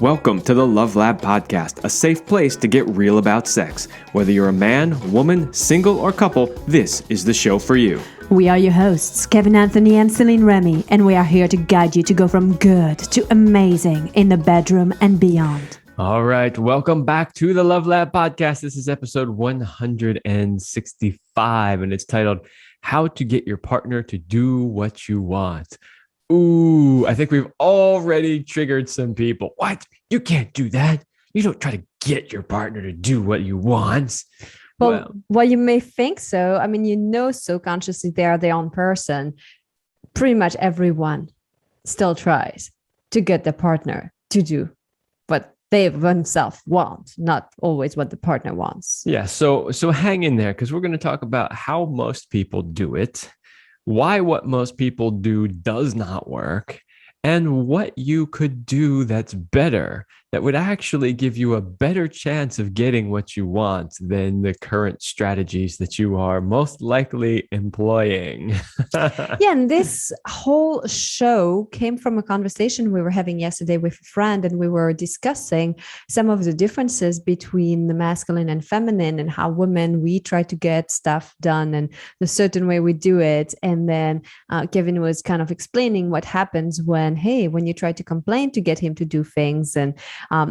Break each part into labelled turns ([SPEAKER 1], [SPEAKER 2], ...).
[SPEAKER 1] Welcome to the Love Lab Podcast, a safe place to get real about sex. Whether you're a man, woman, single, or couple, this is the show for you.
[SPEAKER 2] We are your hosts, Kevin Anthony and Céline Remy, and we are here to guide you to go from good to amazing in the bedroom and beyond.
[SPEAKER 1] All right, welcome back to the Love Lab Podcast. This is episode 165, and it's titled, How to Get Your Partner to Do What You Want. Ooh, I think we've already triggered some people. What? You can't do that. You don't try to get your partner to do what you want.
[SPEAKER 2] Well, you may think so. I mean, so consciously they are their own person. Pretty much everyone still tries to get the partner to do what they themselves want, not always what the partner wants.
[SPEAKER 1] Yeah, so hang in there because we're going to talk about how most people do it, why what most people do does not work, and what you could do that's better, that would actually give you a better chance of getting what you want than the current strategies that you are most likely employing.
[SPEAKER 2] Yeah, and this whole show came from a conversation we were having yesterday with a friend, and we were discussing some of the differences between the masculine and feminine and how women, we try to get stuff done and the certain way we do it. And then Kevin was kind of explaining what happens when you try to complain to get him to do things. And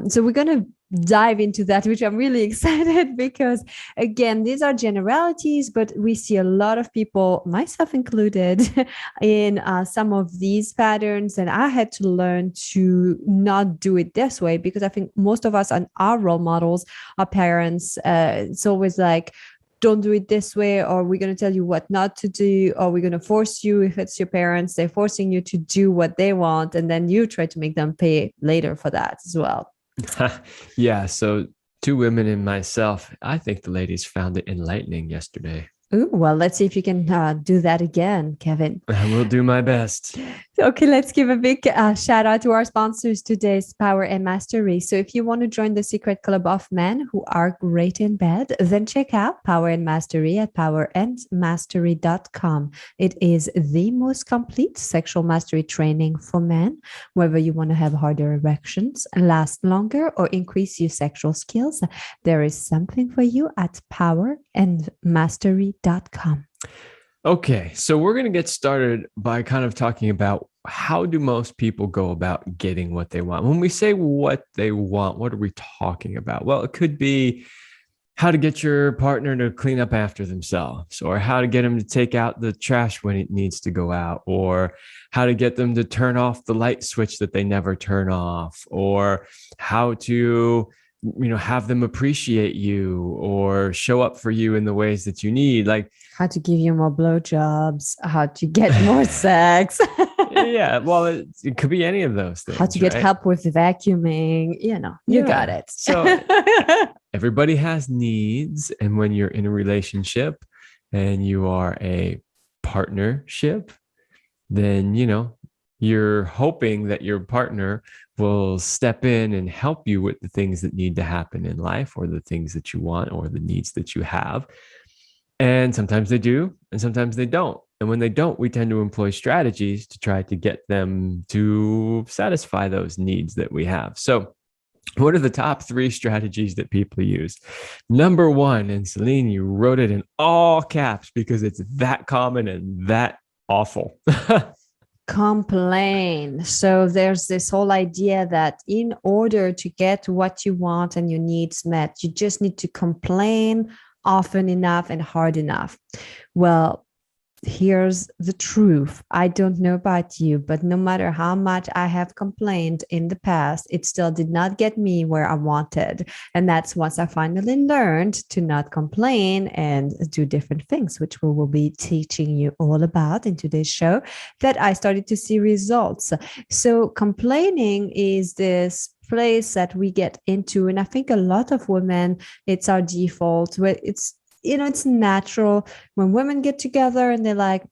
[SPEAKER 2] so we're going to dive into that, which I'm really excited because, again, these are generalities, but we see a lot of people, myself included, in some of these patterns. And I had to learn to not do it this way because I think most of us are our role models, our parents. It's always like, don't do it this way, or we're going to tell you what not to do, or we're going to force you. If it's your parents, they're forcing you to do what they want, and then you try to make them pay later for that as well.
[SPEAKER 1] Yeah, so two women and myself, I think the ladies found it enlightening yesterday.
[SPEAKER 2] Ooh, well, let's see if you can do that again, Kevin.
[SPEAKER 1] I will do my best.
[SPEAKER 2] Okay, let's give a big shout out to our sponsors today's Power and Mastery. So if you want to join the secret club of men who are great in bed, then check out Power and Mastery at powerandmastery.com. It is the most complete sexual mastery training for men, whether you want to have harder erections, last longer, or increase your sexual skills. There is something for you at powerandmastery.com.
[SPEAKER 1] Okay, so we're going to get started by kind of talking about how do most people go about getting what they want. When we say what they want, what are we talking about? Well, it could be how to get your partner to clean up after themselves, or how to get them to take out the trash when it needs to go out, or how to get them to turn off the light switch that they never turn off, or how to have them appreciate you or show up for you in the ways that you need, like
[SPEAKER 2] how to give you more blowjobs, how to get more sex.
[SPEAKER 1] Yeah, well, it could be any of those things.
[SPEAKER 2] How to get help with vacuuming, you got it.
[SPEAKER 1] So everybody has needs. And when you're in a relationship and you are a partnership, then, you're hoping that your partner will step in and help you with the things that need to happen in life, or the things that you want, or the needs that you have. And sometimes they do, and sometimes they don't. And when they don't, we tend to employ strategies to try to get them to satisfy those needs that we have. So what are the top 3 strategies that people use? Number 1, and Céline, you wrote it in all caps because it's that common and that awful.
[SPEAKER 2] Complain. So there's this whole idea that in order to get what you want and your needs met, you just need to complain often enough and hard enough. Well, here's the truth. I don't know about you, but no matter how much I have complained in the past, it still did not get me where I wanted. And that's once I finally learned to not complain and do different things, which we will be teaching you all about in today's show, that I started to see results. So complaining is this place that we get into. And I think a lot of women, it's our default, where it's natural when women get together and they're like,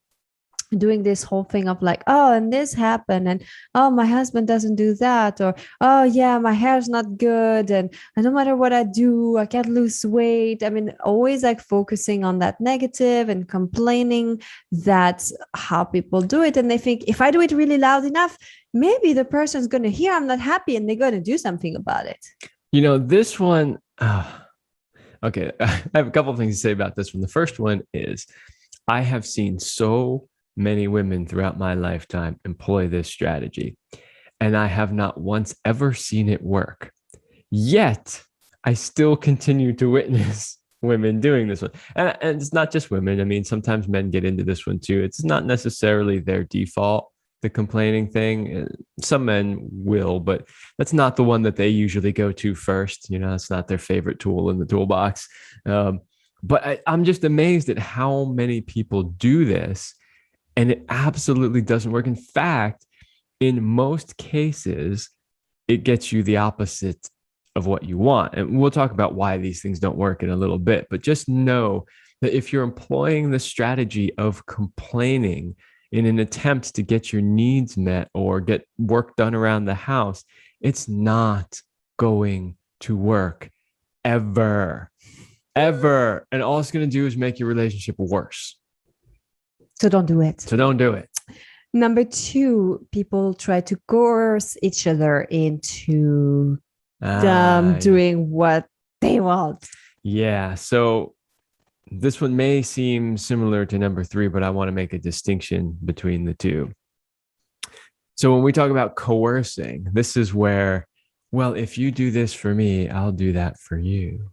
[SPEAKER 2] doing this whole thing of like, oh, and this happened, and oh, my husband doesn't do that, or oh yeah, my hair's not good, and no matter what I do, I can't lose weight. I mean, always like focusing on that negative and complaining. That's how people do it. And they think if I do it really loud enough, maybe the person's going to hear I'm not happy and they're going to do something about it.
[SPEAKER 1] This one, okay, I have a couple of things to say about this one. The first one is I have seen so many women throughout my lifetime employ this strategy, and I have not once ever seen it work. Yet, I still continue to witness women doing this one. And it's not just women. I mean, sometimes men get into this one too. It's not necessarily their default, the complaining thing. Some men will, but that's not the one that they usually go to first. It's not their favorite tool in the toolbox. But I'm just amazed at how many people do this, and it absolutely doesn't work. In fact, in most cases, it gets you the opposite of what you want. And we'll talk about why these things don't work in a little bit. But just know that if you're employing the strategy of complaining in an attempt to get your needs met or get work done around the house, it's not going to work ever. And all it's going to do is make your relationship worse.
[SPEAKER 2] So don't do it. Number 2, people try to coerce each other into them doing what they want.
[SPEAKER 1] Yeah. So this one may seem similar to number 3, but I want to make a distinction between the two. So when we talk about coercing, this is where, well, if you do this for me, I'll do that for you.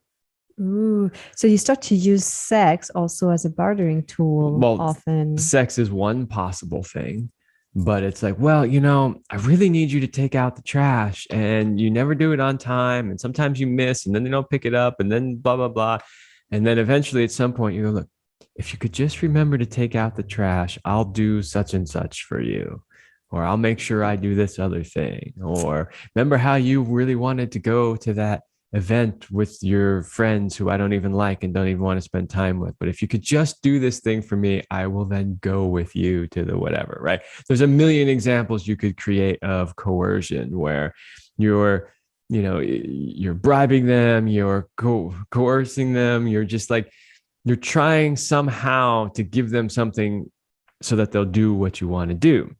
[SPEAKER 2] Ooh, so you start to use sex also as a bartering tool. Well, often
[SPEAKER 1] sex is one possible thing, but it's like, well, I really need you to take out the trash, and you never do it on time, and sometimes you miss, and then they don't pick it up, and then blah blah blah, and then eventually at some point you go, look, if you could just remember to take out the trash, I'll do such and such for you, or I'll make sure I do this other thing, or remember how you really wanted to go to that event with your friends who I don't even like and don't even want to spend time with, but if you could just do this thing for me, I will then go with you to the whatever, right? There's a million examples you could create of coercion where you're bribing them, you're coercing them, you're just like, you're trying somehow to give them something so that they'll do what you want to do.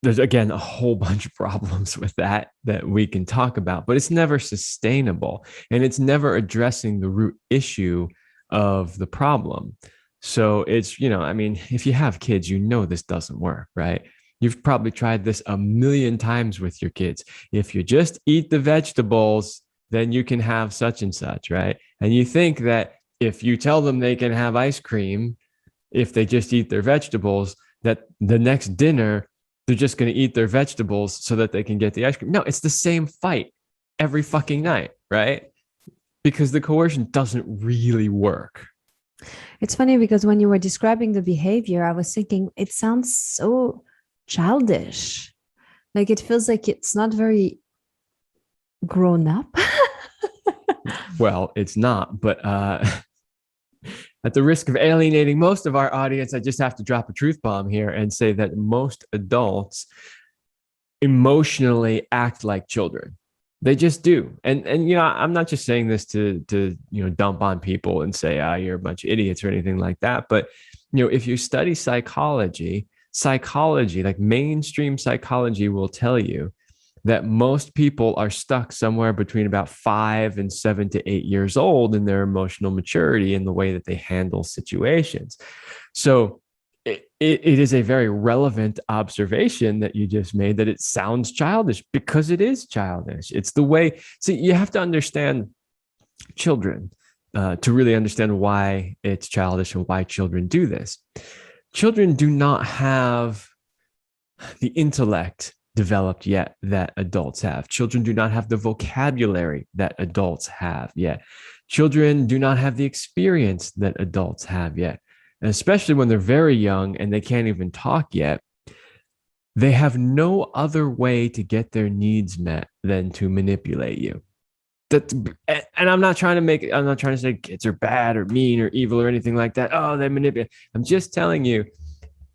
[SPEAKER 1] There's, again, a whole bunch of problems with that we can talk about, but it's never sustainable, and it's never addressing the root issue of the problem. So it's, if you have kids, this doesn't work, right? You've probably tried this a million times with your kids. If you just eat the vegetables, then you can have such and such, right? And you think that if you tell them they can have ice cream, if they just eat their vegetables, that the next dinner, they're just going to eat their vegetables so that they can get the ice cream. No, it's the same fight every fucking night, right? Because the coercion doesn't really work.
[SPEAKER 2] It's funny because when you were describing the behavior, I was thinking it sounds so childish. Like it feels like it's not very grown up.
[SPEAKER 1] Well, it's not, but at the risk of alienating most of our audience, I just have to drop a truth bomb here and say that most adults emotionally act like children. They just do. And I'm not just saying this to dump on people and say, you're a bunch of idiots or anything like that. But, if you study psychology, like mainstream psychology will tell you that most people are stuck somewhere between about 5 and 7 to 8 years old in their emotional maturity in the way that they handle situations. So it is a very relevant observation that you just made, that it sounds childish, because it is childish. It's the way, see, you have to understand children to really understand why it's childish and why children do this. Children do not have the intellect developed yet that adults have. Children do not have the vocabulary that adults have yet. Children do not have the experience that adults have yet. And especially when they're very young and they can't even talk yet, they have no other way to get their needs met than to manipulate you. that, and I'm not trying to say kids are bad or mean or evil or anything like that. Oh, they manipulate. I'm just telling you,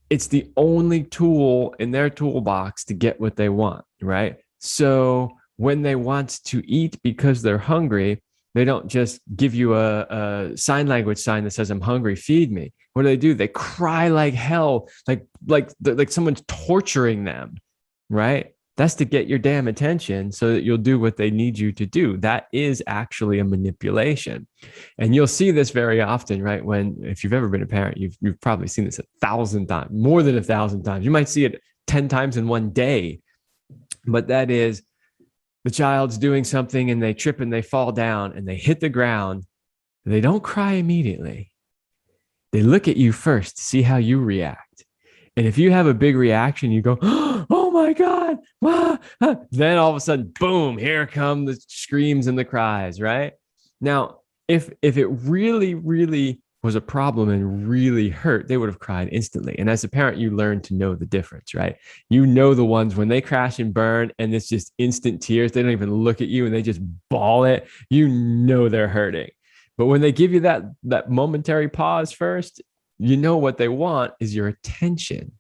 [SPEAKER 1] it's the only tool in their toolbox to get what they want, right? So when they want to eat because they're hungry, they don't just give you a sign language sign that says, I'm hungry, feed me. What do? They cry like hell, like someone's torturing them, right? That's to get your damn attention so that you'll do what they need you to do. That is actually a manipulation. And you'll see this very often, right? If you've ever been a parent, you've probably seen this 1,000 times, more than 1,000 times. You might see it 10 times in one day. But that is, the child's doing something and they trip and they fall down and they hit the ground. They don't cry immediately. They look at you first to see how you react. And if you have a big reaction, you go, oh my God. Then all of a sudden, boom, here come the screams and the cries, right? Now, if it really, really was a problem and really hurt, they would have cried instantly. And as a parent, you learn to know the difference, right? You know the ones when they crash and burn and it's just instant tears. They don't even look at you and they just bawl it. You know they're hurting. But when they give you that momentary pause first, you know what they want is your attention.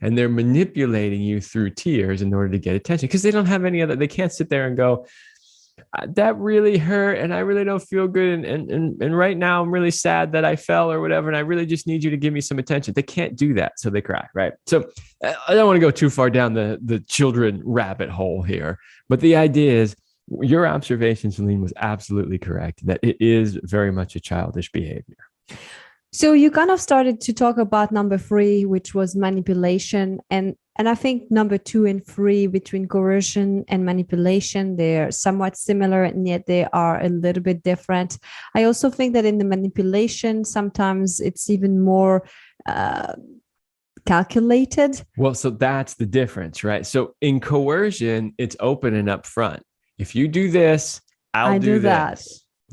[SPEAKER 1] And they're manipulating you through tears in order to get attention because they don't have any other, they can't sit there and go, that really hurt and I really don't feel good. And right now I'm really sad that I fell or whatever. And I really just need you to give me some attention. They can't do that. So they cry, right? So I don't want to go too far down the children rabbit hole here. But the idea is your observation, Céline, was absolutely correct, that it is very much a childish behavior.
[SPEAKER 2] So you kind of started to talk about number 3, which was manipulation. And I think number 2 and 3, between coercion and manipulation, they're somewhat similar, and yet they are a little bit different. I also think that in the manipulation, sometimes it's even more calculated.
[SPEAKER 1] Well, so that's the difference, right? So in coercion, it's open and upfront. If you do this, I'll do that,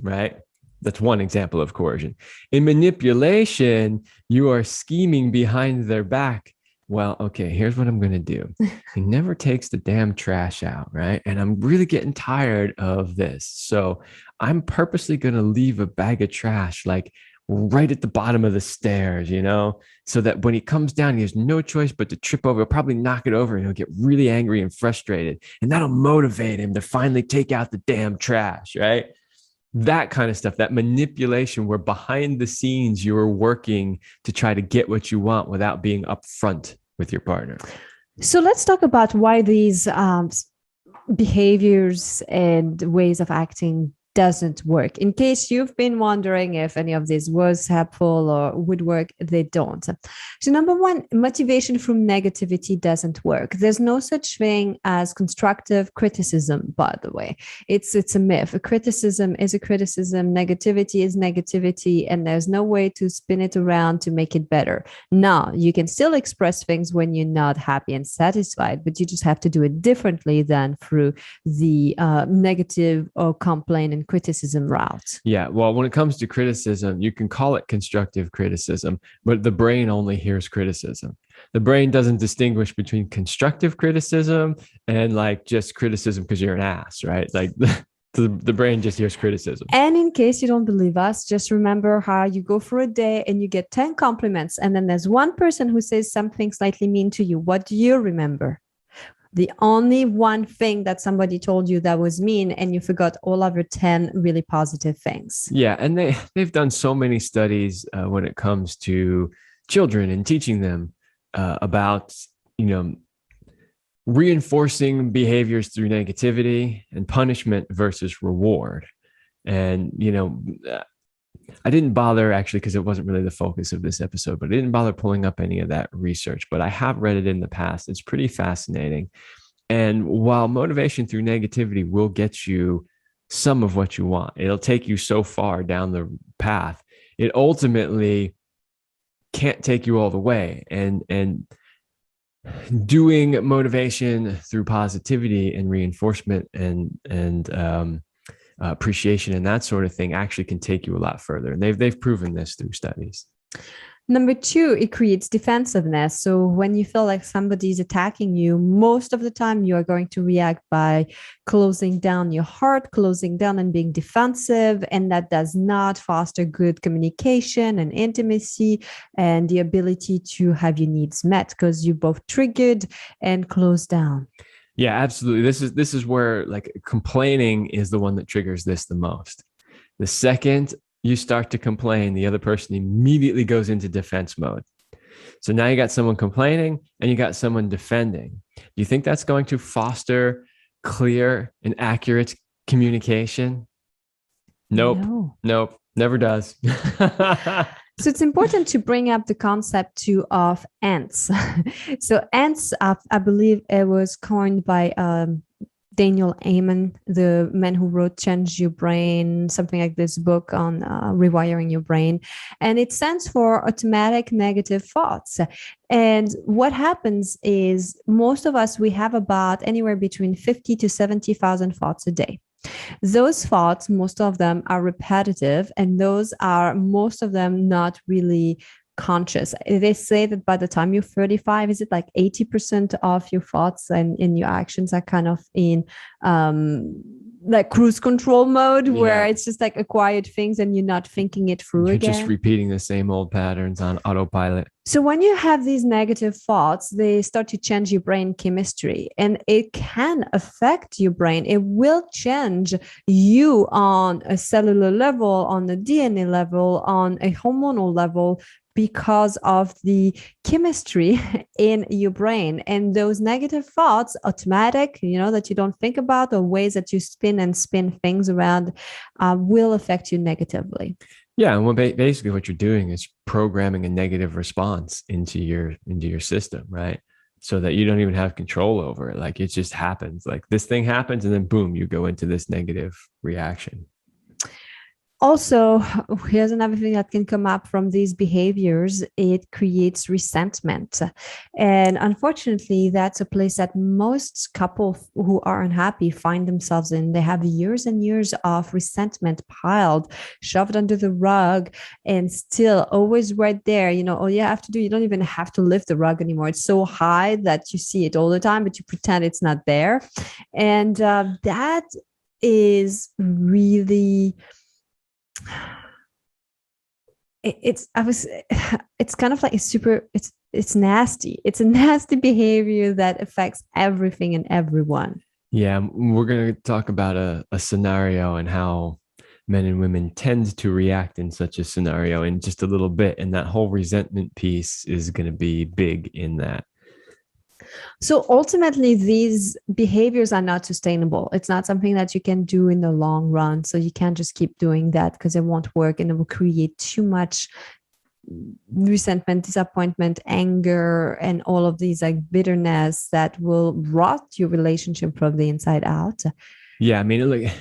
[SPEAKER 1] right? That's one example of coercion. In manipulation, you are scheming behind their back. Well, okay, here's what I'm going to do. He never takes the damn trash out, right? And I'm really getting tired of this. So I'm purposely going to leave a bag of trash like right at the bottom of the stairs, so that when he comes down, he has no choice but to trip over. He'll probably knock it over and he'll get really angry and frustrated. And that'll motivate him to finally take out the damn trash, right? That kind of stuff, that manipulation where behind the scenes you're working to try to get what you want without being upfront with your partner.
[SPEAKER 2] So let's talk about why these behaviors and ways of acting doesn't work. In case you've been wondering if any of this was helpful or would work, they don't. So number 1, motivation from negativity doesn't work. There's no such thing as constructive criticism, by the way. It's a myth. A criticism is a criticism. Negativity is negativity. And there's no way to spin it around to make it better. Now, you can still express things when you're not happy and satisfied, but you just have to do it differently than through the negative or complaint and criticism route.
[SPEAKER 1] Yeah. Well, when it comes to criticism, you can call it constructive criticism, but the brain only hears criticism. The brain doesn't distinguish between constructive criticism and like just criticism because you're an ass, right? Like the brain just hears criticism.
[SPEAKER 2] And in case you don't believe us, just remember how you go for a day and you get 10 compliments. And then there's one person who says something slightly mean to you. What do you remember? The only one thing that somebody told you that was mean, and you forgot all of your 10 really positive things.
[SPEAKER 1] Yeah. And they've done so many studies when it comes to children and teaching them about, reinforcing behaviors through negativity and punishment versus reward. And, I didn't bother actually, because it wasn't really the focus of this episode, but I didn't bother pulling up any of that research, but I have read it in the past. It's pretty fascinating. And while motivation through negativity will get you some of what you want, it'll take you so far down the path. It ultimately can't take you all the way. And doing motivation through positivity and reinforcement and appreciation and that sort of thing actually can take you a lot further. And they've proven this through studies.
[SPEAKER 2] Number two, it creates defensiveness. So when you feel like somebody's attacking you, most of the time you are going to react by closing down your heart, closing down and being defensive. And that does not foster good communication and intimacy and the ability to have your needs met because you both triggered and closed down.
[SPEAKER 1] Yeah, absolutely. This is where like complaining is the one that triggers this the most. The second you start to complain, the other person immediately goes into defense mode. So now you got someone complaining and you got someone defending. Do you think that's going to foster clear and accurate communication? Nope.
[SPEAKER 2] No.
[SPEAKER 1] Nope. Never does.
[SPEAKER 2] So it's important to bring up the concept too of ants. So ants, I believe it was coined by Daniel Amen, the man who wrote Change Your Brain, something like this book on rewiring your brain. And it stands for automatic negative thoughts. And what happens is most of us, we have about anywhere between 50 to 70,000 thoughts a day. Those thoughts, most of them are repetitive, and those are most of them not really conscious. They say that by the time you're 35, is it like 80% of your thoughts and in your actions are kind of in like cruise control mode, where it's just like acquired things and you're not thinking it through
[SPEAKER 1] You're
[SPEAKER 2] again.
[SPEAKER 1] just repeating the same old patterns on autopilot.
[SPEAKER 2] So when you have these negative thoughts, they start to change your brain chemistry, and it can affect your brain. It will change you on a cellular level, on a DNA level, on a hormonal level, because of the chemistry in your brain. And those negative thoughts, automatic, that you don't think about, or ways that you spin things around, will affect you negatively.
[SPEAKER 1] Yeah, and basically what you're doing is programming a negative response into your system, right? So that you don't even have control over it. Like it just happens. Like this thing happens, and then boom, you go into this negative reaction.
[SPEAKER 2] Also, here's another thing that can come up from these behaviors. It creates resentment. And unfortunately, that's a place that most couples who are unhappy find themselves in. They have years and years of resentment piled, shoved under the rug, and still always right there. All you have to do, you don't even have to lift the rug anymore. It's so high that you see it all the time, but you pretend it's not there. And that is really... it's kind of like it's nasty. It's a nasty behavior that affects everything and everyone.
[SPEAKER 1] Yeah, we're going to talk about a scenario and how men and women tend to react in such a scenario in just a little bit, and that whole resentment piece is going to be big in that.
[SPEAKER 2] So ultimately, these behaviors are not sustainable. It's not something that you can do in the long run. So you can't just keep doing that, because it won't work, and it will create too much resentment, disappointment, anger, and all of these like bitterness that will rot your relationship from the inside out.
[SPEAKER 1] Yeah, I mean, look,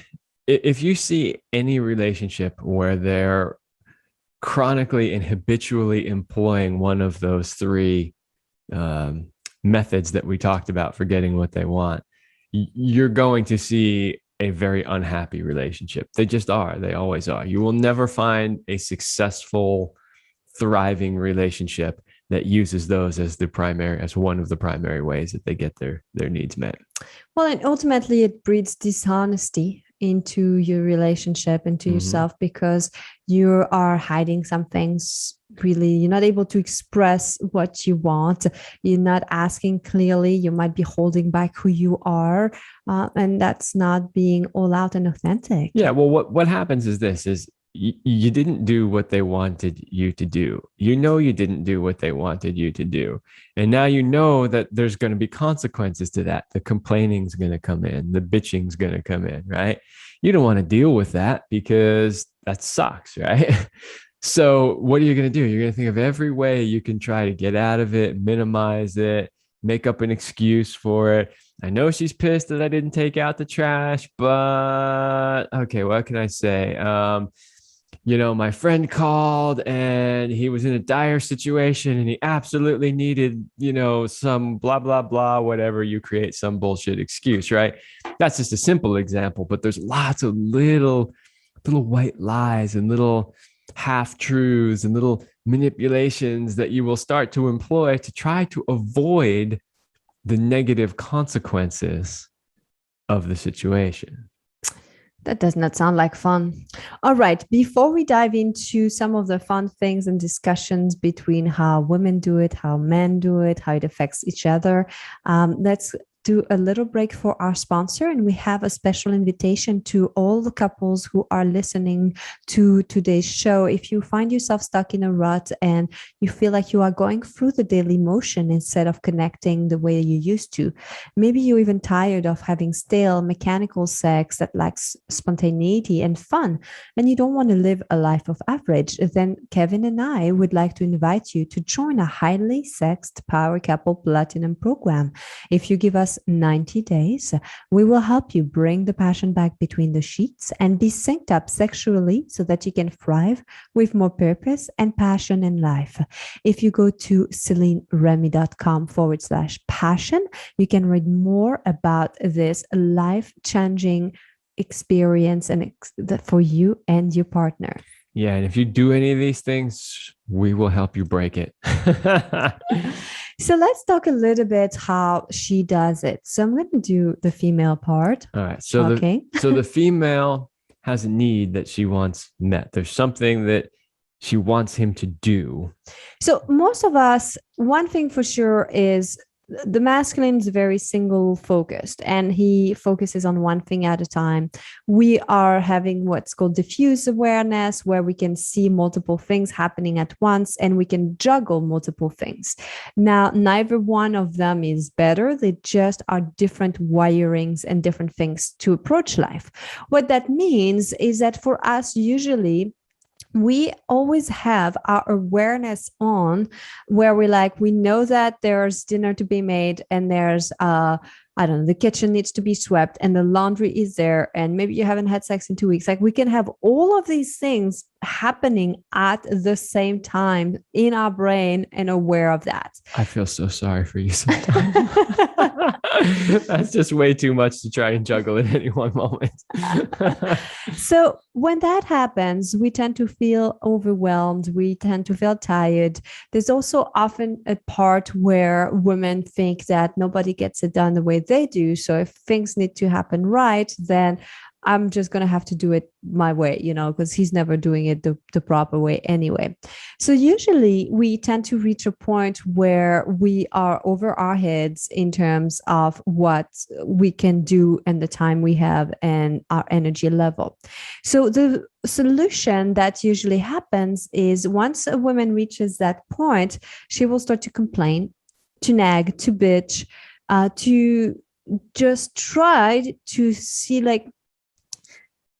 [SPEAKER 1] if you see any relationship where they're chronically and habitually employing one of those three methods that we talked about for getting what they want, you're going to see a very unhappy relationship. They just are. They always are. You will never find a successful, thriving relationship that uses those as one of the primary ways that they get their needs met.
[SPEAKER 2] Well, and ultimately it breeds dishonesty into your relationship, into yourself, because you are hiding some things. Really, you're not able to express what you want. You're not asking clearly. You might be holding back who you are, and that's not being all out and authentic.
[SPEAKER 1] Yeah. Well, what happens is this: you didn't do what they wanted you to do. You didn't do what they wanted you to do, and now you know that there's going to be consequences to that. The complaining's going to come in. The bitching's going to come in. Right? You don't want to deal with that because that sucks. Right? So what are you going to do? You're going to think of every way you can try to get out of it, minimize it, make up an excuse for it. I know she's pissed that I didn't take out the trash, but okay, what can I say? My friend called and he was in a dire situation and he absolutely needed, some blah, blah, blah, whatever. You create some bullshit excuse, right? That's just a simple example, but there's lots of little white lies and little half truths and little manipulations that you will start to employ to try to avoid the negative consequences of the situation.
[SPEAKER 2] That does not sound like fun. All right. Before we dive into some of the fun things and discussions between how women do it, how men do it, how it affects each other, let's do a little break for our sponsor. And we have a special invitation to all the couples who are listening to today's show. If you find yourself stuck in a rut and you feel like you are going through the daily motion instead of connecting the way you used to, maybe you're even tired of having stale mechanical sex that lacks spontaneity and fun, and you don't want to live a life of average, then Kevin and I would like to invite you to join a highly sexed Power Couple Platinum program. If you give us 90 days, we will help you bring the passion back between the sheets and be synced up sexually so that you can thrive with more purpose and passion in life. If you go to CelineRemy.com/passion, you can read more about this life-changing experience and for you and your partner.
[SPEAKER 1] Yeah. And if you do any of these things, we will help you break it.
[SPEAKER 2] So let's talk a little bit how she does it. So I'm going to do the female part.
[SPEAKER 1] All right. So the female has a need that she wants met. There's something that she wants him to do.
[SPEAKER 2] So most of us, one thing for sure is the masculine is very single focused and he focuses on one thing at a time. We are having what's called diffuse awareness, where we can see multiple things happening at once and we can juggle multiple things. Now, neither one of them is better. They just are different wirings and different things to approach life. What that means is that for us, usually, we always have our awareness on where we know that there's dinner to be made and there's I don't know, the kitchen needs to be swept and the laundry is there and maybe you haven't had sex in 2 weeks. Like we can have all of these things happening at the same time in our brain and aware of that.
[SPEAKER 1] I feel so sorry for you sometimes. That's just way too much to try and juggle at any one moment.
[SPEAKER 2] So when that happens, we tend to feel overwhelmed. We tend to feel tired. There's also often a part where women think that nobody gets it done the way they do. So if things need to happen right, then I'm just going to have to do it my way, because he's never doing it the proper way anyway. So usually we tend to reach a point where we are over our heads in terms of what we can do and the time we have and our energy level. So the solution that usually happens is once a woman reaches that point, she will start to complain, to nag, to bitch, to just try to see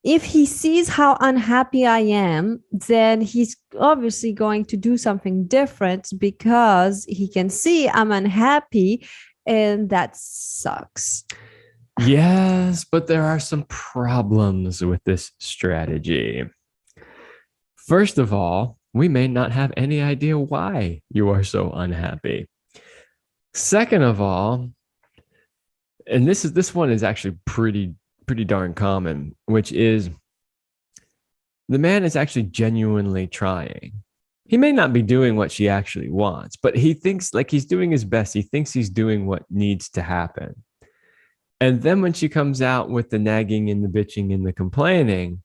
[SPEAKER 2] if he sees how unhappy I am, then he's obviously going to do something different because he can see I'm unhappy, and that sucks.
[SPEAKER 1] Yes, but there are some problems with this strategy. First of all, we may not have any idea why you are so unhappy. Second of all, and this one is actually pretty darn common, which is the man is actually genuinely trying. He may not be doing what she actually wants, but he thinks like he's doing his best. He thinks he's doing what needs to happen. And then when she comes out with the nagging and the bitching and the complaining,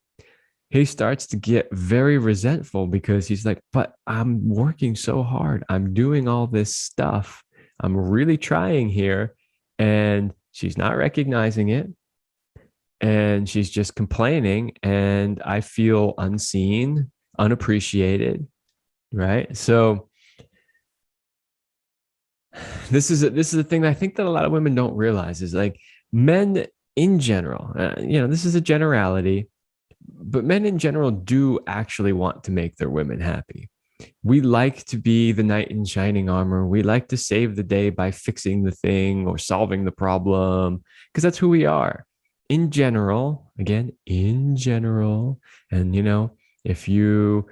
[SPEAKER 1] he starts to get very resentful because he's like, but I'm working so hard. I'm doing all this stuff. I'm really trying here. And she's not recognizing it. And she's just complaining, and I feel unseen, unappreciated, right? So this is a thing that I think that a lot of women don't realize is like men in general, this is a generality, but men in general do actually want to make their women happy. We like to be the knight in shining armor. We like to save the day by fixing the thing or solving the problem because that's who we are. In general, and if you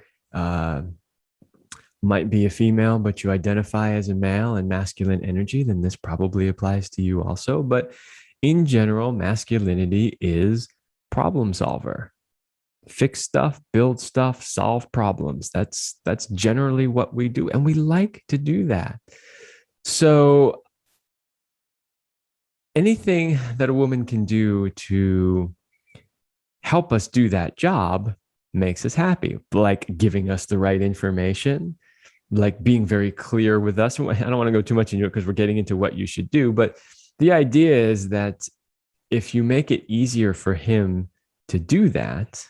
[SPEAKER 1] might be a female, but you identify as a male and masculine energy, then this probably applies to you also. But in general, masculinity is problem solver. fix stuff, build stuff, solve problems. That's generally what we do, and we like to do that. So anything that a woman can do to help us do that job makes us happy, like giving us the right information, like being very clear with us. I don't want to go too much into it because we're getting into what you should do, but the idea is that if you make it easier for him to do that,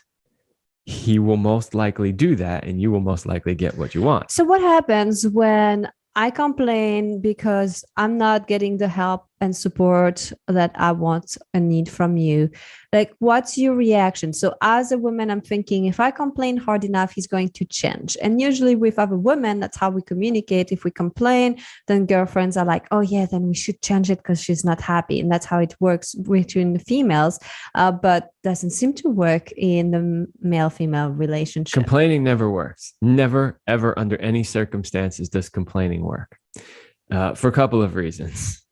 [SPEAKER 1] he will most likely do that, and you will most likely get what you want.
[SPEAKER 2] So what happens when I complain because I'm not getting the help and support that I want and need from you? Like, what's your reaction? So as a woman, I'm thinking if I complain hard enough, he's going to change. And usually with other women, that's how we communicate. If we complain, then girlfriends are like, oh yeah, then we should change it because she's not happy. And that's how it works between the females, but doesn't seem to work in the male-female relationship.
[SPEAKER 1] Complaining never works. Never, ever, under any circumstances does complaining work, for a couple of reasons.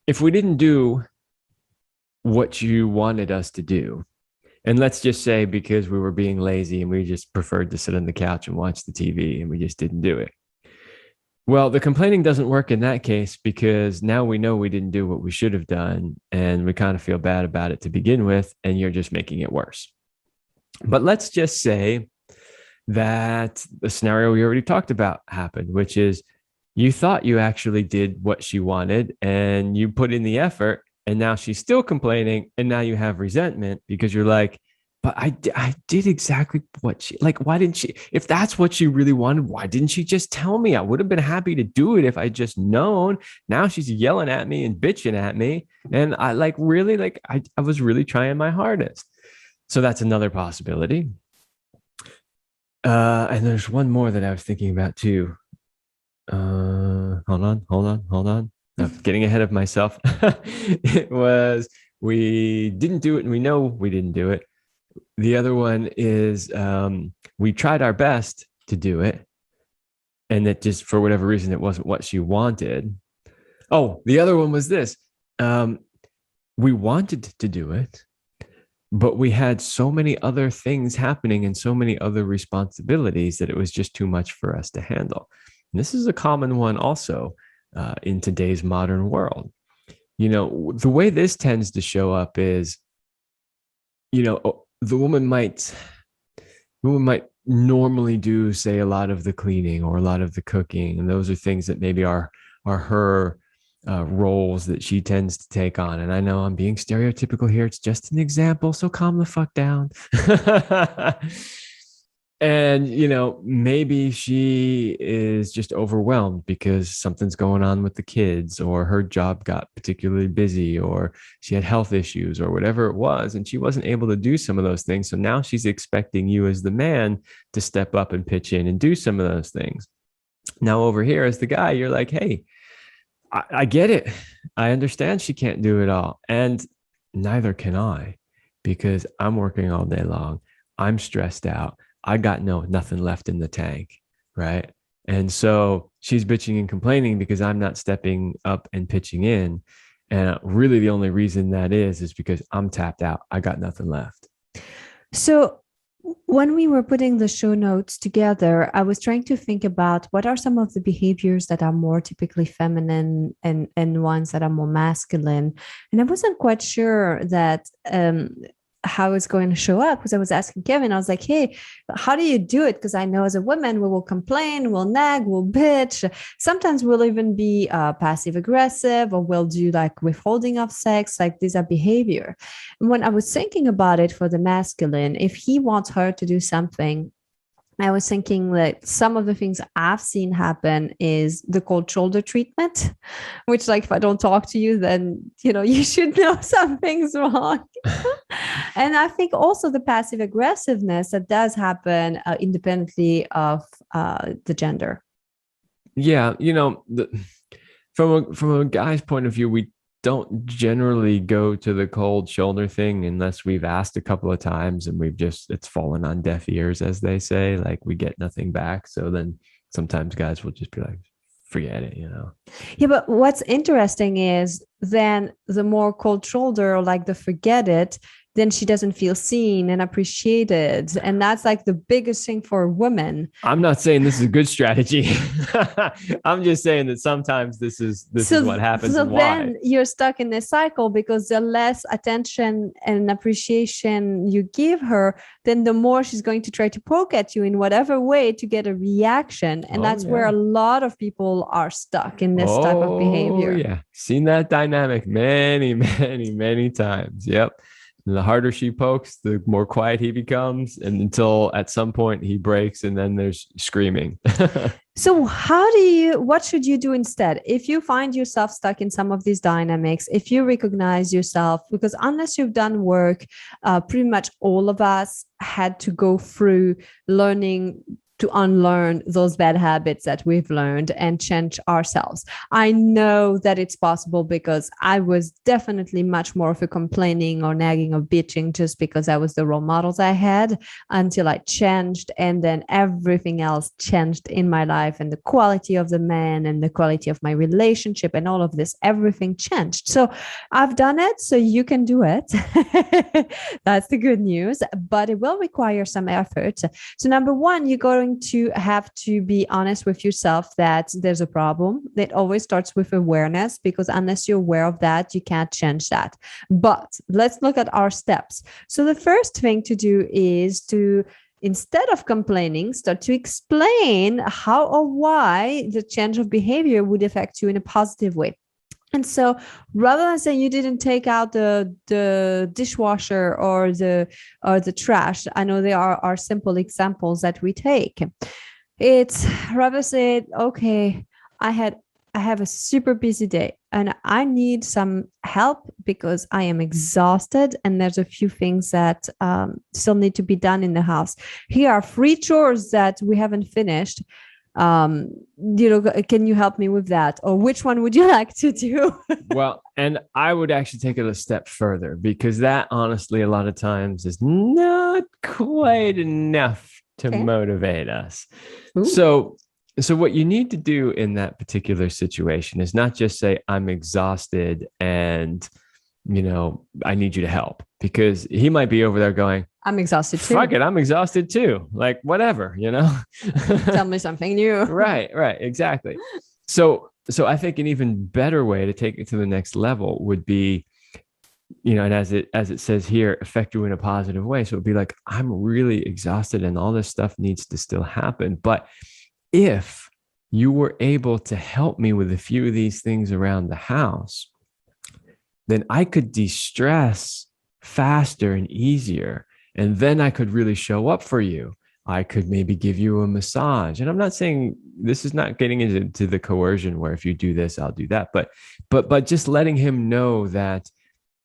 [SPEAKER 1] If we didn't do what you wanted us to do, and let's just say because we were being lazy and we just preferred to sit on the couch and watch the TV and we just didn't do it, well, the complaining doesn't work in that case, because now we know we didn't do what we should have done and we kind of feel bad about it to begin with, and you're just making it worse. But let's just say that the scenario we already talked about happened, which is you thought you actually did what she wanted and you put in the effort, and now she's still complaining, and now you have resentment because you're like, but I did exactly what she, like, why didn't she, if that's what she really wanted, why didn't she just tell me? I would have been happy to do it if I just known. Now she's yelling at me and bitching at me, and I like really, like, I was really trying my hardest. So that's another possibility. And there's one more that I was thinking about too. Hold on. I'm getting ahead of myself. It was, we didn't do it and we know we didn't do it. The other one is we tried our best to do it, and that just for whatever reason, it wasn't what she wanted. Oh, the other one was this. We wanted to do it, but we had so many other things happening and so many other responsibilities that it was just too much for us to handle. And this is a common one also in today's modern world. You know, the way this tends to show up is, you know, the woman might normally do, say, a lot of the cleaning or a lot of the cooking, and those are things that maybe are her roles that she tends to take on. And I know I'm being stereotypical here. It's just an example, so calm the fuck down. And, you know, maybe she is just overwhelmed because something's going on with the kids, or her job got particularly busy, or she had health issues, or whatever it was, and she wasn't able to do some of those things. So now she's expecting you as the man to step up and pitch in and do some of those things. Now over here as the guy, you're like, hey, I get it. I understand she can't do it all. And neither can I, because I'm working all day long. I'm stressed out. I got nothing left in the tank, right? And so she's bitching and complaining because I'm not stepping up and pitching in. And really the only reason that is because I'm tapped out. I got nothing left.
[SPEAKER 2] So when we were putting the show notes together, I was trying to think about what are some of the behaviors that are more typically feminine and ones that are more masculine. And I wasn't quite sure that how it's going to show up, because I was asking Kevin, I was like, hey, how do you do it? Because I know as a woman, we will complain, we'll nag, we'll bitch. Sometimes we'll even be passive aggressive, or we'll do like withholding of sex. Like these are behavior. And when I was thinking about it for the masculine, if he wants her to do something, I was thinking that some of the things I've seen happen is the cold shoulder treatment, which, like, if I don't talk to you, then, you know, you should know something's wrong. And I think also the passive aggressiveness that does happen independently of the gender.
[SPEAKER 1] Yeah. You know, from a guy's point of view, we don't generally go to the cold shoulder thing unless we've asked a couple of times and it's fallen on deaf ears, as they say, like we get nothing back. So then sometimes guys will just be like, forget it, you know?
[SPEAKER 2] Yeah. But what's interesting is then the more cold shoulder, or like the forget it, then she doesn't feel seen and appreciated. And that's like the biggest thing for women.
[SPEAKER 1] I'm not saying this is a good strategy. I'm just saying that sometimes this is what happens.
[SPEAKER 2] So
[SPEAKER 1] and
[SPEAKER 2] then
[SPEAKER 1] why.
[SPEAKER 2] you're stuck in this cycle, because the less attention and appreciation you give her, then the more she's going to try to poke at you in whatever way to get a reaction. And that's where a lot of people are stuck in this type of behavior.
[SPEAKER 1] Yeah. Seen that dynamic many, many, many times. Yep. And the harder she pokes, the more quiet he becomes, and until at some point he breaks, and then there's screaming.
[SPEAKER 2] So what should you do instead? If you find yourself stuck in some of these dynamics, if you recognize yourself, because unless you've done work, pretty much all of us had to go through learning to unlearn those bad habits that we've learned and change ourselves. I know that it's possible, because I was definitely much more of a complaining or nagging or bitching just because that was the role models I had, until I changed. And then everything else changed in my life, and the quality of the man and the quality of my relationship and all of this, everything changed. So I've done it, so you can do it. That's the good news, but it will require some effort. So number one, you're going to have to be honest with yourself that there's a problem. It always starts with awareness, because unless you're aware of that, you can't change that. But let's look at our steps. So the first thing to do is to, instead of complaining, start to explain how or why the change of behavior would affect you in a positive way. And so rather than saying you didn't take out the dishwasher or the trash, I know there are simple examples that we take. It's rather say, okay, I have a super busy day and I need some help because I am exhausted and there's a few things that still need to be done in the house. Here are 3 chores that we haven't finished. Can you help me with that? Or which one would you like to do?
[SPEAKER 1] Well, and I would actually take it a step further, because that honestly, a lot of times is not quite enough to motivate us. Ooh. So what you need to do in that particular situation is not just say, I'm exhausted and, I need you to help, because he might be over there going,
[SPEAKER 2] I'm exhausted too.
[SPEAKER 1] Fuck it, I'm exhausted too. Like, whatever,
[SPEAKER 2] Tell me something new.
[SPEAKER 1] Right, exactly. So I think an even better way to take it to the next level would be, and as it says here, affect you in a positive way. So it'd be like, I'm really exhausted and all this stuff needs to still happen. But if you were able to help me with a few of these things around the house, then I could de-stress faster and easier. And then I could really show up for you. I could maybe give you a massage. And I'm not saying, this is not getting into the coercion where if you do this, I'll do that. But just letting him know that,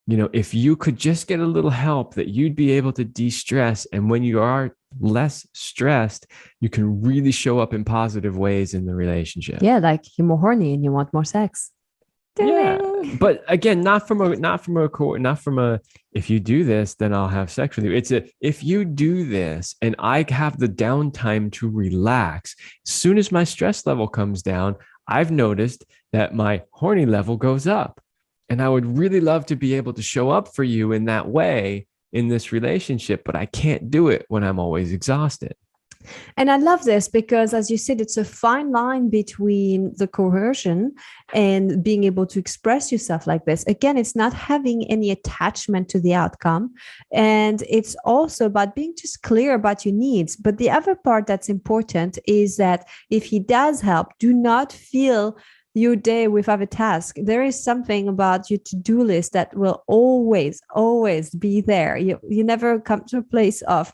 [SPEAKER 1] if you could just get a little help, that you'd be able to de-stress. And when you are less stressed, you can really show up in positive ways in the relationship.
[SPEAKER 2] Yeah, like you're more horny and you want more sex.
[SPEAKER 1] Yeah, but again, not from a if you do this, then I'll have sex with you. It's if you do this and I have the downtime to relax, as soon as my stress level comes down, I've noticed that my horny level goes up. And I would really love to be able to show up for you in that way in this relationship, but I can't do it when I'm always exhausted.
[SPEAKER 2] And I love this because, as you said, it's a fine line between the coercion and being able to express yourself like this. Again, it's not having any attachment to the outcome. And it's also about being just clear about your needs. But the other part that's important is that if he does help, do not fill your day with other tasks. There is something about your to-do list that will always, always be there. You never come to a place of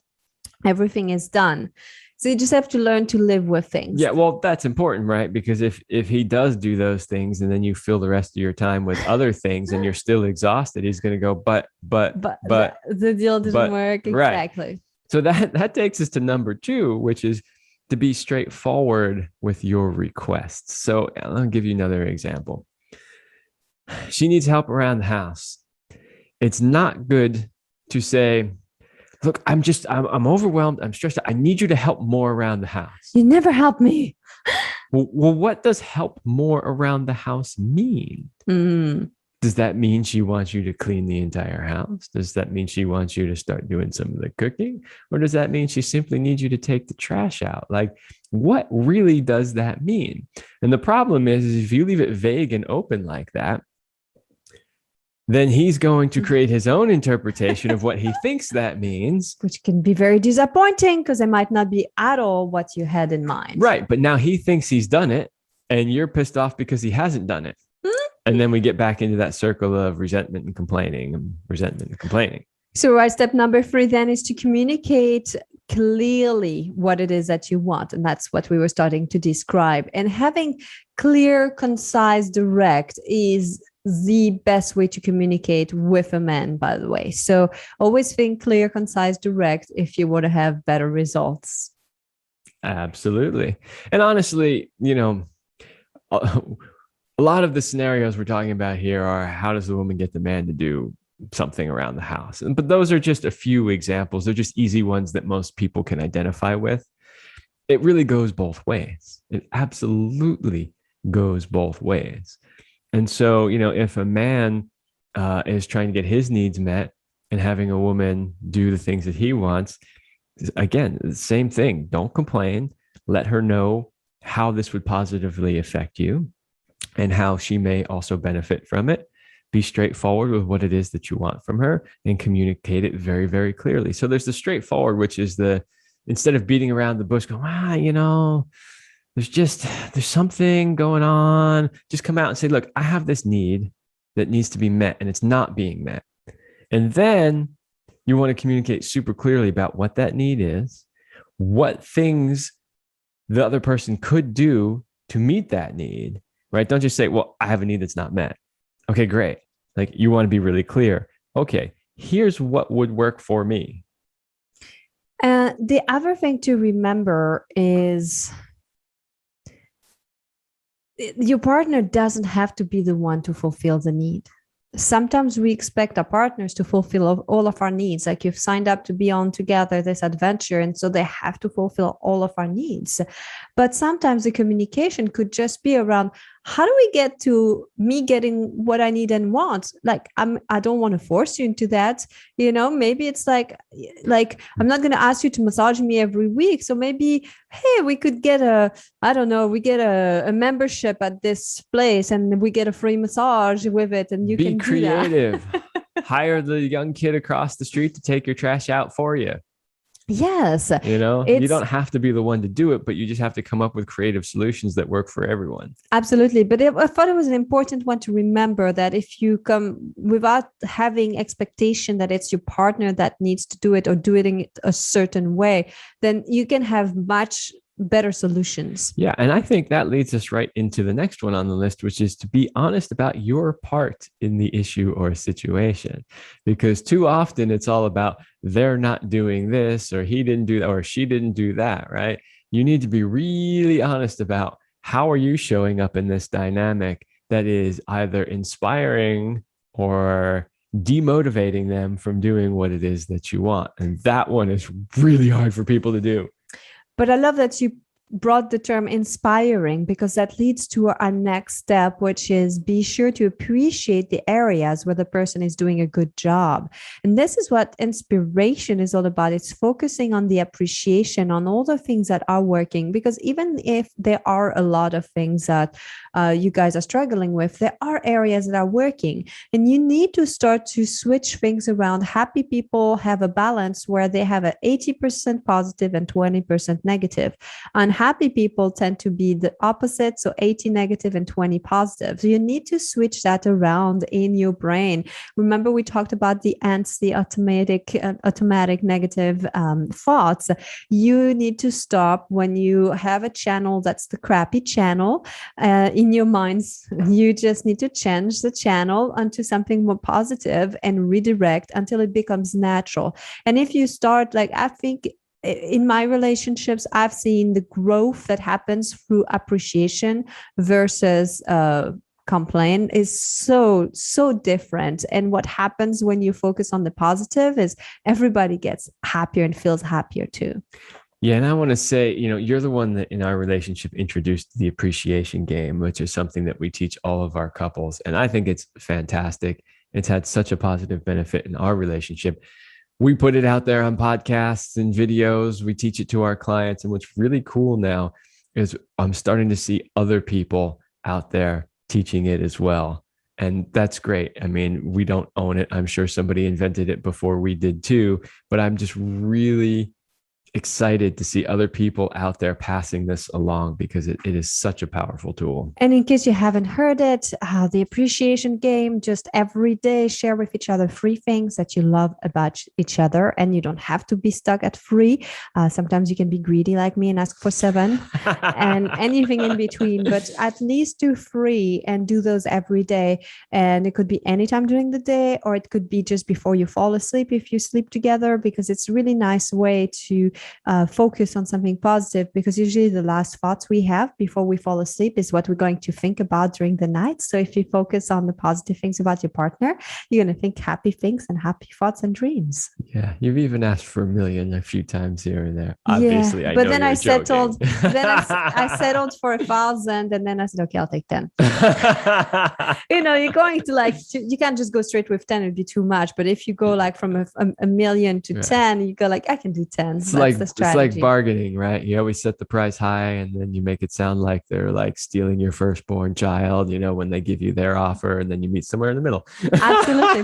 [SPEAKER 2] everything is done. So you just have to learn to live with things.
[SPEAKER 1] Yeah, well, that's important, right? Because if he does do those things and then you fill the rest of your time with other things and you're still exhausted, he's going to go, but
[SPEAKER 2] the deal didn't work. Exactly.
[SPEAKER 1] Right. So that takes us to number 2, which is to be straightforward with your requests. So I'll give you another example. She needs help around the house. It's not good to say, look, I'm overwhelmed. I'm stressed out. I need you to help more around the house.
[SPEAKER 2] You never help me.
[SPEAKER 1] Well, what does help more around the house mean? Does that mean she wants you to clean the entire house? Does that mean she wants you to start doing some of the cooking? Or does that mean she simply needs you to take the trash out? Like, what really does that mean? And the problem is if you leave it vague and open like that, then he's going to create his own interpretation of what he thinks that means.
[SPEAKER 2] Which can be very disappointing because it might not be at all what you had in mind.
[SPEAKER 1] Right. But now he thinks he's done it and you're pissed off because he hasn't done it. And then we get back into that circle of resentment and complaining and resentment and complaining.
[SPEAKER 2] So right, step number 3 then is to communicate clearly what it is that you want. And that's what we were starting to describe. And having clear, concise, direct is the best way to communicate with a man, by the way. So always think clear, concise, direct if you want to have better results.
[SPEAKER 1] Absolutely. And honestly, a lot of the scenarios we're talking about here are how does the woman get the man to do something around the house? But those are just a few examples. They're just easy ones that most people can identify with. It really goes both ways. It absolutely goes both ways. And so, if a man is trying to get his needs met and having a woman do the things that he wants, again, the same thing. Don't complain. Let her know how this would positively affect you and how she may also benefit from it. Be straightforward with what it is that you want from her and communicate it very, very clearly. So there's the straightforward, which is instead of beating around the bush, going, there's something going on. Just come out and say, look, I have this need that needs to be met and it's not being met. And then you want to communicate super clearly about what that need is, what things the other person could do to meet that need. Right? Don't just say, well, I have a need that's not met. Okay, great. Like you want to be really clear. Okay, here's what would work for me.
[SPEAKER 2] The other thing to remember is your partner doesn't have to be the one to fulfill the need. Sometimes we expect our partners to fulfill all of our needs. Like you've signed up to be on together this adventure, and so they have to fulfill all of our needs. But sometimes the communication could just be around, how do we get to me getting what I need and want? Like, I don't want to force you into that. Maybe it's like I'm not going to ask you to massage me every week. So maybe, hey, we could get we get a membership at this place and we get a free massage with it. And you can be creative.
[SPEAKER 1] Hire the young kid across the street to take your trash out for you.
[SPEAKER 2] Yes.
[SPEAKER 1] You don't have to be the one to do it, but you just have to come up with creative solutions that work for everyone.
[SPEAKER 2] Absolutely. But I thought it was an important one to remember that if you come without having expectation that it's your partner that needs to do it or do it in a certain way, then you can have much better solutions.
[SPEAKER 1] Yeah. And I think that leads us right into the next one on the list, which is to be honest about your part in the issue or situation. Because too often it's all about they're not doing this, or he didn't do that, or she didn't do that, right? You need to be really honest about how are you showing up in this dynamic that is either inspiring or demotivating them from doing what it is that you want. And that one is really hard for people to do.
[SPEAKER 2] But I love that you brought the term inspiring, because that leads to our next step, which is be sure to appreciate the areas where the person is doing a good job. And this is what inspiration is all about. It's focusing on the appreciation on all the things that are working, because even if there are a lot of things that you guys are struggling with, there are areas that are working, and you need to start to switch things around. Happy people have a balance where they have an 80% positive and 20% negative. Unhappy people tend to be the opposite, so 80 negative and 20 positive. So you need to switch that around in your brain. Remember, we talked about the ants, the automatic negative thoughts. You need to stop when you have a channel that's the crappy channel in your minds. You just need to change the channel onto something more positive and redirect until it becomes natural. And if you start, like, I think in my relationships, I've seen the growth that happens through appreciation versus complaint is so different. And what happens when you focus on the positive is everybody gets happier and feels happier too.
[SPEAKER 1] Yeah, and I want to say, you're the one that in our relationship introduced the appreciation game, which is something that we teach all of our couples. And I think it's fantastic. It's had such a positive benefit in our relationship. We put it out there on podcasts and videos. We teach it to our clients. And what's really cool now is I'm starting to see other people out there teaching it as well. And that's great. I mean, we don't own it. I'm sure somebody invented it before we did too, but I'm just really excited to see other people out there passing this along because it is such a powerful tool.
[SPEAKER 2] And in case you haven't heard it, the appreciation game, just every day share with each other 3 things that you love about each other. And you don't have to be stuck at 3. Sometimes you can be greedy like me and ask for 7 and anything in between, but at least do 3 and do those every day. And it could be anytime during the day, or it could be just before you fall asleep if you sleep together, because it's a really nice way to focus on something positive, because usually the last thoughts we have before we fall asleep is what we're going to think about during the night. So if you focus on the positive things about your partner, you're going to think happy things and happy thoughts and dreams.
[SPEAKER 1] Yeah, you've even asked for 1 million a few times here and there. Obviously,
[SPEAKER 2] yeah, but then I settled.
[SPEAKER 1] Then
[SPEAKER 2] I settled for 1,000, and then I said, okay, I'll take 10. You're going to you can't just go straight with 10; it'd be too much. But if you go like from a million to 10, you go like, I can do 10.
[SPEAKER 1] It's like bargaining, right? You always set the price high, and then you make it sound like they're like stealing your firstborn child, when they give you their offer, and then you meet somewhere in the middle.
[SPEAKER 2] Absolutely.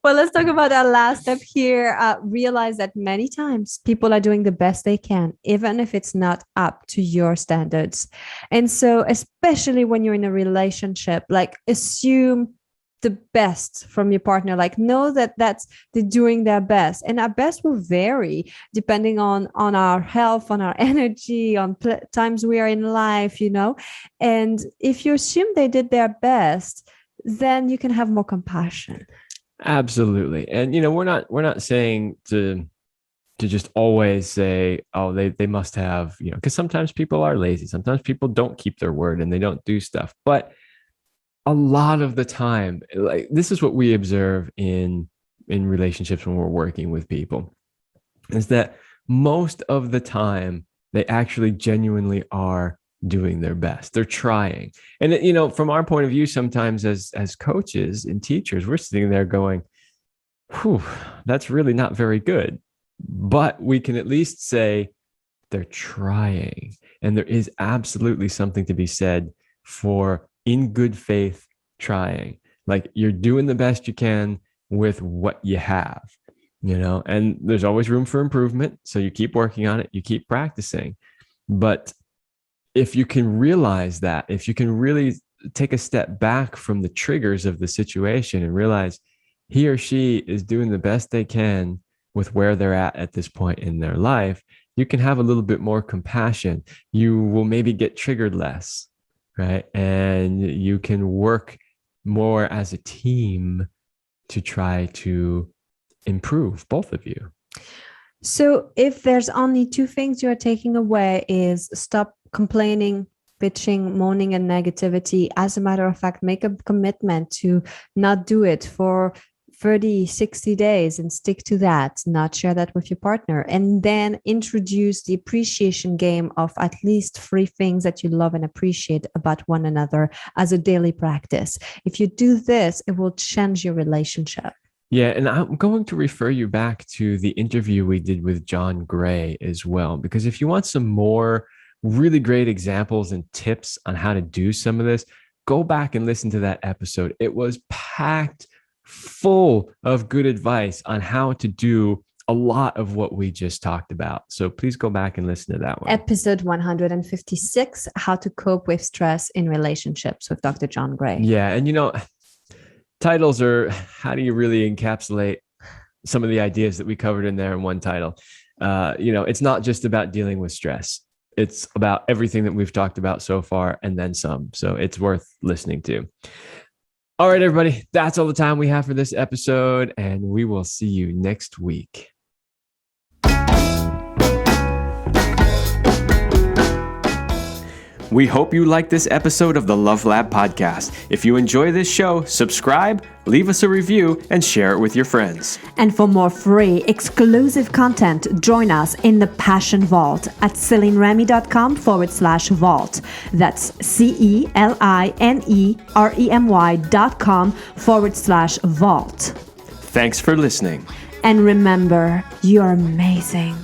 [SPEAKER 2] Well, let's talk about our last step here. Realize that many times people are doing the best they can, even if it's not up to your standards. And so, especially when you're in a relationship, assume the best from your partner. Know that they're doing their best, and our best will vary depending on our health, on our energy, on times we are in life, and if you assume they did their best, then you can have more compassion.
[SPEAKER 1] Absolutely. And we're not saying to just always say, oh, they must have, because sometimes people are lazy, sometimes people don't keep their word and they don't do stuff, but a lot of the time, this is what we observe in relationships when we're working with people, is that most of the time they actually genuinely are doing their best. They're trying. And from our point of view, sometimes as coaches and teachers, we're sitting there going, whew, that's really not very good. But we can at least say they're trying. And there is absolutely something to be said for in good faith trying. Like, you're doing the best you can with what you have, and there's always room for improvement. So you keep working on it, you keep practicing. But if you can realize that, if you can really take a step back from the triggers of the situation and realize he or she is doing the best they can with where they're at this point in their life, you can have a little bit more compassion. You will maybe get triggered less, right? And you can work more as a team to try to improve, both of you.
[SPEAKER 2] So if there's only 2 things you're taking away, is stop complaining, bitching, moaning, and negativity. As a matter of fact, make a commitment to not do it for 30, 60 days and stick to that, not share that with your partner. And then introduce the appreciation game of at least 3 things that you love and appreciate about one another as a daily practice. If you do this, it will change your relationship.
[SPEAKER 1] Yeah, and I'm going to refer you back to the interview we did with John Gray as well, because if you want some more really great examples and tips on how to do some of this, go back and listen to that episode. It was packed full of good advice on how to do a lot of what we just talked about. So please go back and listen to that one.
[SPEAKER 2] Episode 156, How to Cope with Stress in Relationships, with Dr. John Gray.
[SPEAKER 1] Yeah, and titles are, how do you really encapsulate some of the ideas that we covered in there in one title? It's not just about dealing with stress. It's about everything that we've talked about so far and then some. So it's worth listening to. All right, everybody, that's all the time we have for this episode, and we will see you next week. We hope you like this episode of the Love Lab podcast. If you enjoy this show, subscribe, leave us a review, and share it with your friends.
[SPEAKER 2] And for more free, exclusive content, join us in the Passion Vault at CelineRemy.com/vault. That's CelineRemy.com/vault.
[SPEAKER 1] Thanks for listening.
[SPEAKER 2] And remember, you're amazing.